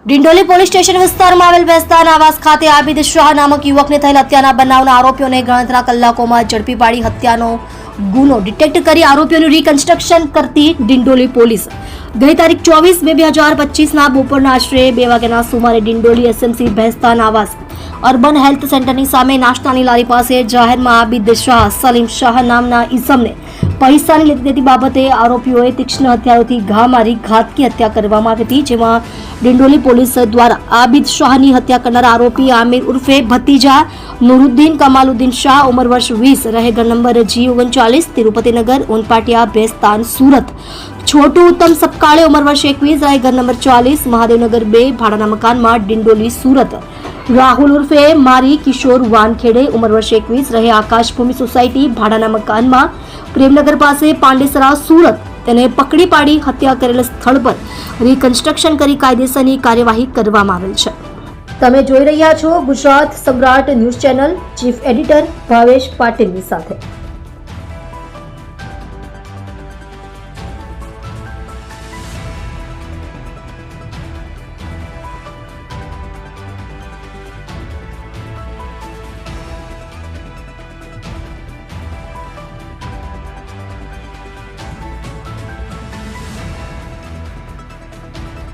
Dindoli police station વિસ્તારમાં આવેલ બેસ્તાન આવાસ ખાતે આબિદ શાહ નામક યુવકને થયેલ હત્યાના બનાવના આરોપીઓને ગણતરા કલાકોમાં ઝડપી પાડી હત્યાનો ગુનો ડિટેક્ટ કરી આરોપીઓનું રિકન્સ્ટ્રક્શન કરતી ડિંડોલી પોલીસ ગઈ તારીખ 24/2/2025ના બપોરના આશરે 2 વાગ્યાના સુમારે ડિંડોલી એસએમસી બેસ્તાન આવાસ અર્બન હેલ્થ સેન્ટરની સામે નાસ્તાની લારી પાસે જાહેરમાં આબિદ શાહ સલીમ શાહ નામના ઈસમને પૈસાની લેતી બાબતે આરોપીઓએ તીક્ષ્ણ હથિયારોથી ઘા મારી ઘાતકી હત્યા કરવામાં આવી હતી, જેમાં ડિંડોલી પોલીસ દ્વારા આબિદ શાહની હત્યા કરનાર આરોપી આમિર ઉર્ફે ભતીજા નુરુદ્દીન કમાલુદ્દીન શાહ ઉંમર વર્ષ 20 રહે ઘર નંબર G39 તિરુપતિનગર ઓનપાટિયા બેસ્તાન સુરત, છોટુ ઉત્તમ સપકાળે ઉંમર વર્ષ 21 રહે ઘર નંબર 40 મહાદેવનગર 2 ભાડાના મકાનમાં ડિંડોલી સુરત, રાહુલ ઉર્ફે મારી કિશોર વાનખેડે ઉંમર વર્ષ 21 રહે આકાશભૂમિ સોસાયટી ભાડાના મકાનમાં પ્રેમનગર પાસે પાંડેસરા સુરત તેને પકડી પાડી હત્યા કરેલ સ્થળ પર રિકન્સ્ટ્રક્શન કરી કાયદેસરની કાર્યવાહી કરવામાં આવેલ છે। તમે જોઈ રહ્યા છો ગુજરાત સમ્રાટ news channel, chief editor Bhavesh પાટીલની સાથે।